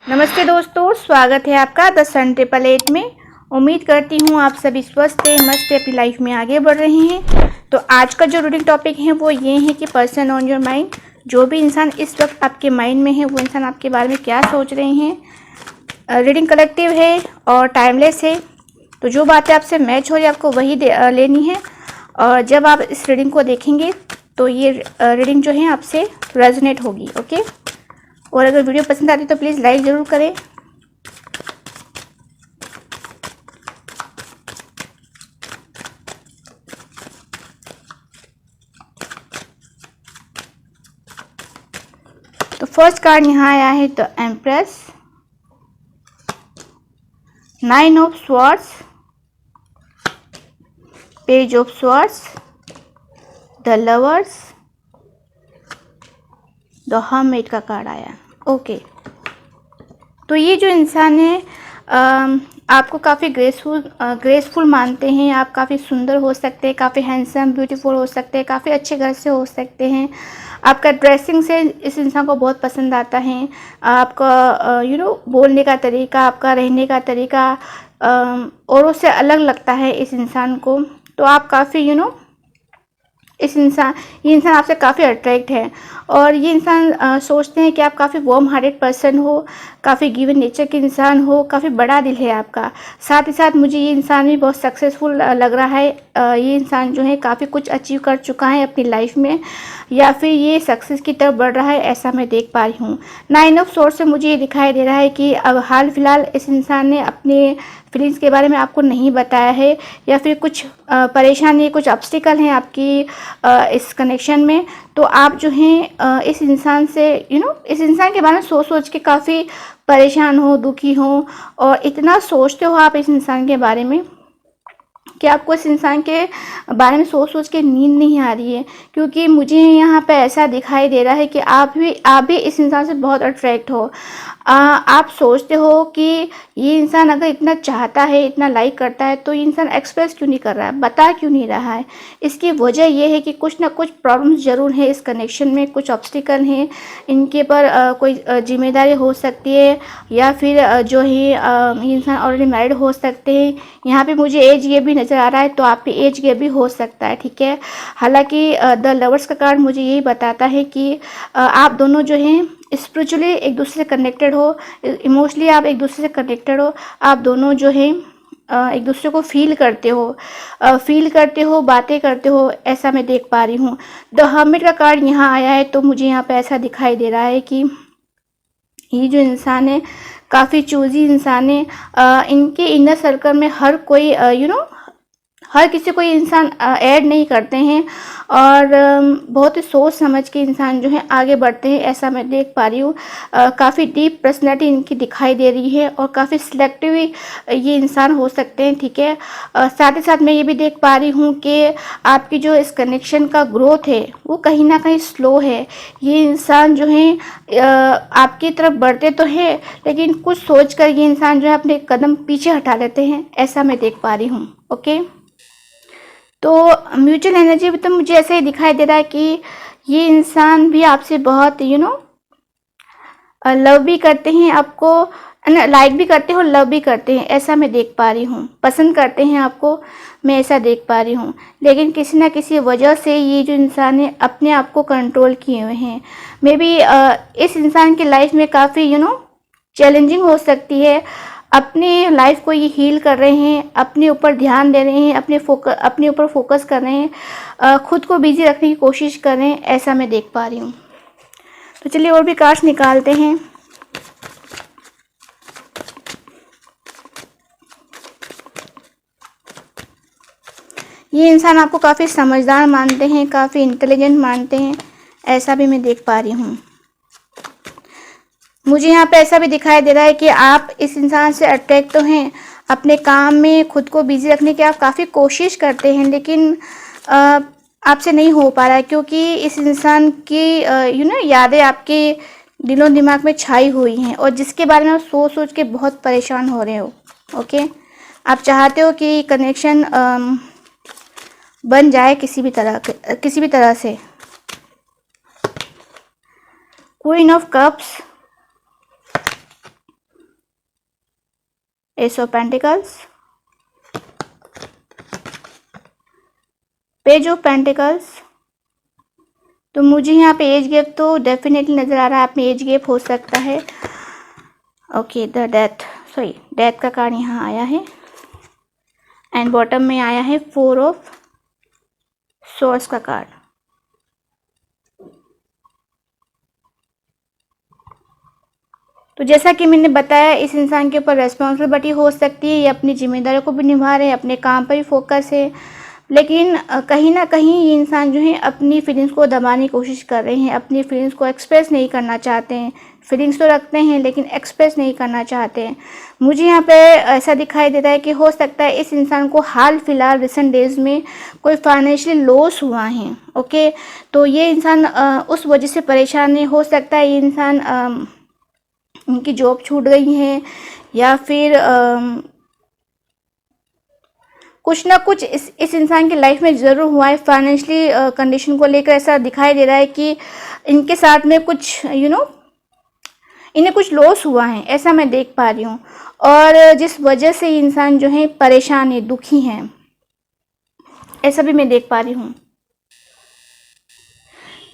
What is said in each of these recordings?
नमस्ते दोस्तों, स्वागत है आपका द सन 888 में। उम्मीद करती हूँ आप सभी स्वस्थ हैं, मस्त अपनी लाइफ में आगे बढ़ रहे हैं। तो आज का जो रीडिंग टॉपिक है वो ये है कि पर्सन ऑन योर माइंड। जो भी इंसान इस वक्त आपके माइंड में है वो इंसान आपके बारे में क्या सोच रहे हैं। रीडिंग कलेक्टिव है और टाइमलेस है, तो जो बातें आपसे मैच हो जाए आपको वही लेनी है। और जब आप इस रीडिंग को देखेंगे तो ये रीडिंग जो है आपसे रेजोनेट होगी। ओके, और अगर वीडियो पसंद आती है तो प्लीज़ लाइक ज़रूर करें। तो फर्स्ट कार्ड यहाँ आया है the empress, 9 of swords, page of swords, the lovers, the hermit का कार्ड आया। ओके, तो ये जो इंसान है आपको काफ़ी ग्रेसफुल मानते हैं। आप काफ़ी सुंदर हो सकते हैं, काफ़ी हैंडसम ब्यूटीफुल हो सकते हैं, काफ़ी अच्छे घर से हो सकते हैं। आपका ड्रेसिंग से इस इंसान को बहुत पसंद आता है। आपका बोलने का तरीका, आपका रहने का तरीका औरों से अलग लगता है इस इंसान को। तो आप काफ़ी ये इंसान आपसे काफ़ी अट्रैक्ट है। और ये इंसान सोचते हैं कि आप काफ़ी वार्म हार्टेड पर्सन हो, काफ़ी गिवन नेचर के इंसान हो, काफ़ी बड़ा दिल है आपका। साथ ही साथ मुझे ये इंसान भी बहुत सक्सेसफुल लग रहा है। ये इंसान जो है काफ़ी कुछ अचीव कर चुका है अपनी लाइफ में, या फिर ये सक्सेस की तरफ बढ़ रहा है, ऐसा मैं देख पा रही हूँ। 9 ऑफ सोर्स से मुझे ये दिखाई दे रहा है कि अब हाल फिलहाल इस इंसान ने अपने फीलिंग्स के बारे में आपको नहीं बताया है, या फिर कुछ परेशानी, कुछ ऑब्स्टिकल हैं आपकी इस कनेक्शन में। तो आप जो हैं इस इंसान से इस इंसान के बारे में सोच के काफ़ी परेशान हो, दुखी हो, और इतना सोचते हो आप इस इंसान के बारे में कि आपको इस इंसान के बारे में सोच के नींद नहीं आ रही है। क्योंकि मुझे यहाँ पे ऐसा दिखाई दे रहा है कि आप भी इस इंसान से बहुत अट्रैक्ट हो। आप सोचते हो कि ये इंसान अगर इतना चाहता है, इतना लाइक करता है, तो ये इंसान एक्सप्रेस क्यों नहीं कर रहा है, बता क्यों नहीं रहा है। इसकी वजह ये है कि कुछ ना कुछ प्रॉब्लम्स ज़रूर है इस कनेक्शन में, कुछ ऑब्स्टिकल हैं इनके पर। कोई जिम्मेदारी हो सकती है, या फिर जो है ये इंसान ऑलरेडी मैरिड हो सकते हैं। यहाँ पे मुझे एज गैप भी नज़र आ रहा है, तो आप पे एज गैप भी हो सकता है। ठीक है, हालांकि द लवर्स का कार्ड मुझे यही बताता है कि आप दोनों जो हैं स्पिरिचुअली एक दूसरे से कनेक्टेड हो, इमोशनली आप एक दूसरे से कनेक्टेड हो। आप दोनों जो हैं एक दूसरे को फील करते हो, बातें करते हो, ऐसा मैं देख पा रही हूँ। द हर्मिट का कार्ड यहाँ आया है, तो मुझे यहाँ पे ऐसा दिखाई दे रहा है कि ये जो इंसान है काफ़ी चूजी इंसान है। इनके इनर सर्कल में हर कोई हर किसी को ये इंसान ऐड नहीं करते हैं, और बहुत ही सोच समझ के इंसान जो है आगे बढ़ते हैं, ऐसा मैं देख पा रही हूँ। काफ़ी डीप पर्सनैलिटी इनकी दिखाई दे रही है, और काफ़ी सिलेक्टिव ये इंसान हो सकते हैं। ठीक है, साथ ही साथ मैं ये भी देख पा रही हूँ कि आपकी जो इस कनेक्शन का ग्रोथ है वो कहीं ना कहीं स्लो है। ये इंसान जो है आपकी तरफ बढ़ते तो है, लेकिन कुछ सोच कर ये इंसान जो है अपने कदम पीछे हटा लेते हैं, ऐसा मैं देख पा रही हूँ। ओके, तो म्यूचुअल एनर्जी भी तो मुझे ऐसे ही दिखाई दे रहा है कि ये इंसान भी आपसे बहुत लव भी करते हैं, आपको लाइक भी करते हो, लव भी करते हैं, ऐसा मैं देख पा रही हूँ। पसंद करते हैं आपको, मैं ऐसा देख पा रही हूँ। लेकिन किसी ना किसी वजह से ये जो इंसान है अपने आप को कंट्रोल किए हुए हैं। मे बी इस इंसान की लाइफ में काफ़ी चैलेंजिंग हो सकती है। अपनी लाइफ को ये हील कर रहे हैं, अपने ऊपर ध्यान दे रहे हैं, अपने ऊपर फोकस कर रहे हैं, खुद को बिजी रखने की कोशिश कर रहे हैं, ऐसा मैं देख पा रही हूँ। तो चलिए और भी कार्ड्स निकालते हैं। ये इंसान आपको काफ़ी समझदार मानते हैं, काफ़ी इंटेलिजेंट मानते हैं, ऐसा भी मैं देख पा रही हूँ। मुझे यहाँ पे ऐसा भी दिखाई दे रहा है कि आप इस इंसान से अट्रैक्ट तो हैं, अपने काम में खुद को बिजी रखने की आप काफ़ी कोशिश करते हैं, लेकिन आपसे नहीं हो पा रहा है, क्योंकि इस इंसान की यादें आपके दिलों दिमाग में छाई हुई हैं, और जिसके बारे में आप सोच के बहुत परेशान हो रहे हो। ओके, आप चाहते हो कि कनेक्शन बन जाए किसी भी तरह से। Queen of cups, S of pentacles, page of pentacles. तो मुझे यहाँ पे एज गैप तो डेफिनेटली नज़र आ रहा है, आप में एज गैप हो सकता है। Okay, the death, sorry death का कार्ड यहाँ आया है एंड बॉटम में आया है 4 ऑफ सोर्स का कार्ड। तो जैसा कि मैंने बताया, इस इंसान के ऊपर रेस्पॉन्सिबिलिटी हो सकती है, ये अपनी जिम्मेदारियों को भी निभा रहे हैं, अपने काम पर भी फोकस है, लेकिन कहीं ना कहीं ये इंसान जो है अपनी फीलिंग्स को दबाने की कोशिश कर रहे हैं, अपनी फीलिंग्स को एक्सप्रेस नहीं करना चाहते हैं। फीलिंग्स तो रखते हैं लेकिन एक्सप्रेस नहीं करना चाहते हैं। मुझे यहाँ पे ऐसा दिखाई देता है कि हो सकता है इस इंसान को हाल फिलहाल रिसेंट डेज में कोई फाइनेंशियल लॉस हुआ है। ओके, तो ये इंसान उस वजह से परेशान है। हो सकता है ये इंसान उनकी जॉब छूट गई है या फिर कुछ ना कुछ इस इंसान की लाइफ में ज़रूर हुआ है। फाइनेंशियली कंडीशन को लेकर ऐसा दिखाई दे रहा है कि इनके साथ में कुछ इन्हें कुछ लॉस हुआ है, ऐसा मैं देख पा रही हूँ। और जिस वजह से इंसान जो है परेशान है, दुखी है, ऐसा भी मैं देख पा रही हूँ।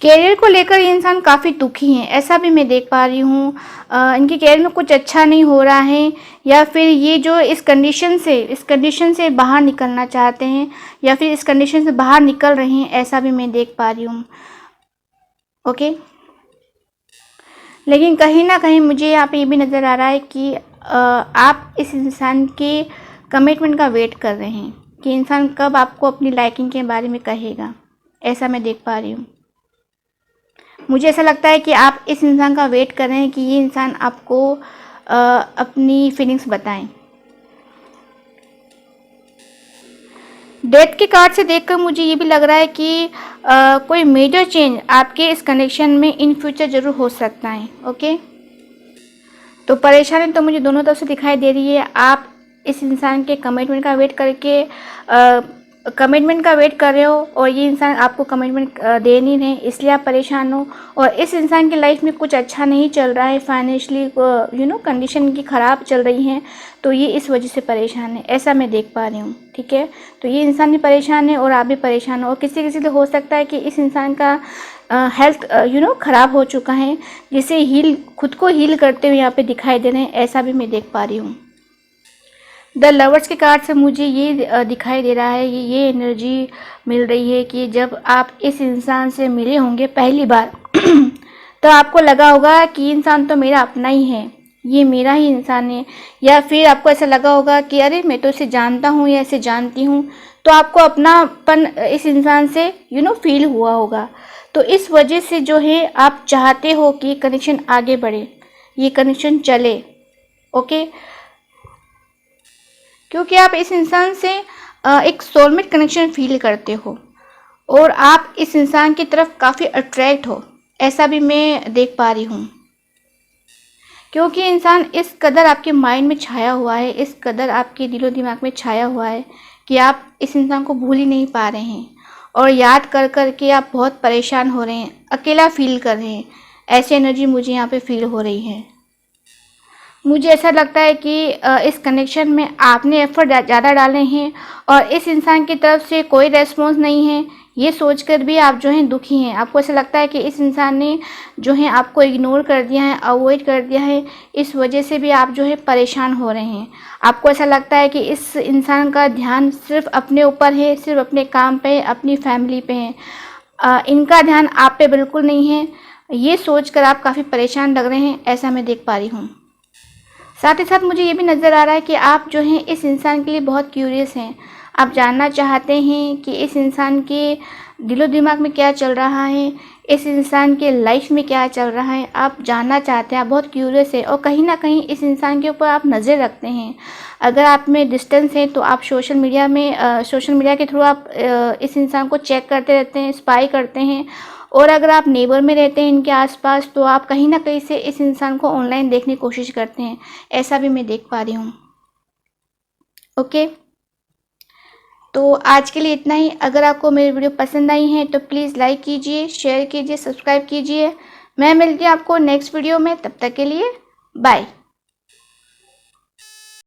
कैरियर को लेकर ये इंसान काफ़ी दुखी हैं, ऐसा भी मैं देख पा रही हूँ। इनके कैरियर में कुछ अच्छा नहीं हो रहा है या फिर ये जो इस कंडीशन से बाहर निकलना चाहते हैं या फिर इस कंडीशन से बाहर निकल रहे हैं, ऐसा भी मैं देख पा रही हूँ। ओके, लेकिन कहीं ना कहीं मुझे यहाँ पे ये भी नज़र आ रहा है कि आप इस इंसान के कमिटमेंट का वेट कर रहे हैं कि इंसान कब आपको अपनी लाइकिंग के बारे में कहेगा, ऐसा मैं देख पा रही हूँ। मुझे ऐसा लगता है कि आप इस इंसान का वेट कर रहे हैं कि ये इंसान आपको अपनी फीलिंग्स बताएं। डेथ के कार्ड से देखकर मुझे ये भी लग रहा है कि कोई मेजर चेंज आपके इस कनेक्शन में इन फ्यूचर ज़रूर हो सकता है। ओके, तो परेशानी तो मुझे दोनों तरफ से दिखाई दे रही है। आप इस इंसान के कमिटमेंट का वेट कर रहे हो और ये इंसान आपको कमिटमेंट दे नहीं रहे, इसलिए आप परेशान हो। और इस इंसान की लाइफ में कुछ अच्छा नहीं चल रहा है, फाइनेंशियली कंडीशन की ख़राब चल रही हैं, तो ये इस वजह से परेशान है, ऐसा मैं देख पा रही हूँ। ठीक है, तो ये इंसान भी परेशान है और आप भी परेशान हो। और किसी किसी से हो सकता है कि इस इंसान का हेल्थ ख़राब हो चुका है, जिसे खुद को हील करते हुए यहाँ पे दिखाई दे रहे हैं, ऐसा भी मैं देख पा रही हूँ। द लवर्स के कार्ड से मुझे ये दिखाई दे रहा है, ये एनर्जी मिल रही है कि जब आप इस इंसान से मिले होंगे पहली बार तो आपको लगा होगा कि इंसान तो मेरा अपना ही है, ये मेरा ही इंसान है। या फिर आपको ऐसा लगा होगा कि अरे मैं तो इसे जानता हूँ या इसे जानती हूँ, तो आपको अपनापन इस इंसान से फील हुआ होगा। तो इस वजह से जो है आप चाहते हो कि कनेक्शन आगे बढ़े, ये कनेक्शन चले। ओके, क्योंकि आप इस इंसान से एक सोलमेट कनेक्शन फील करते हो और आप इस इंसान की तरफ काफ़ी अट्रैक्ट हो, ऐसा भी मैं देख पा रही हूँ। क्योंकि इंसान इस कदर आपके माइंड में छाया हुआ है, इस कदर आपके दिलो दिमाग में छाया हुआ है कि आप इस इंसान को भूल ही नहीं पा रहे हैं और याद कर कर के आप बहुत परेशान हो रहे हैं, अकेला फील कर रहे हैं। ऐसी एनर्जी मुझे यहाँ पे फील हो रही है। मुझे ऐसा लगता है कि इस कनेक्शन में आपने एफर्ट ज़्यादा डाले हैं और इस इंसान की तरफ से कोई रेस्पॉन्स नहीं है, ये सोचकर भी आप जो हैं दुखी हैं। आपको ऐसा लगता है कि इस इंसान ने जो है आपको इग्नोर कर दिया है, अवॉइड कर दिया है, इस वजह से भी आप जो है परेशान हो रहे हैं। आपको ऐसा लगता है कि इस इंसान का ध्यान सिर्फ अपने ऊपर है, सिर्फ अपने काम पे, अपनी फैमिली पे है, इनका ध्यान आप पे बिल्कुल नहीं है। ये सोचकर आप काफ़ी परेशान लग रहे हैं, ऐसा मैं देख पा रही हूँ। साथ ही साथ मुझे ये भी नज़र आ रहा है कि आप जो हैं इस इंसान के लिए बहुत क्यूरियस हैं। आप जानना चाहते हैं कि इस इंसान के दिलो दिमाग में क्या चल रहा है, इस इंसान के लाइफ में क्या चल रहा है, आप जानना चाहते हैं, आप बहुत क्यूरियस है और कहीं ना कहीं इस इंसान के ऊपर आप नज़र रखते हैं। अगर आप में डिस्टेंस है तो आप सोशल मीडिया के थ्रू आप इस इंसान को चेक करते रहते हैं, स्पाई करते हैं। और अगर आप नेबर में रहते हैं इनके आसपास तो आप कहीं ना कहीं से इस इंसान को ऑनलाइन देखने की कोशिश करते हैं, ऐसा भी मैं देख पा रही हूँ। ओके, तो आज के लिए इतना ही। अगर आपको मेरी वीडियो पसंद आई है तो प्लीज़ लाइक कीजिए, शेयर कीजिए, सब्सक्राइब कीजिए। मैं मिलती हूँ आपको नेक्स्ट वीडियो में, तब तक के लिए बाय।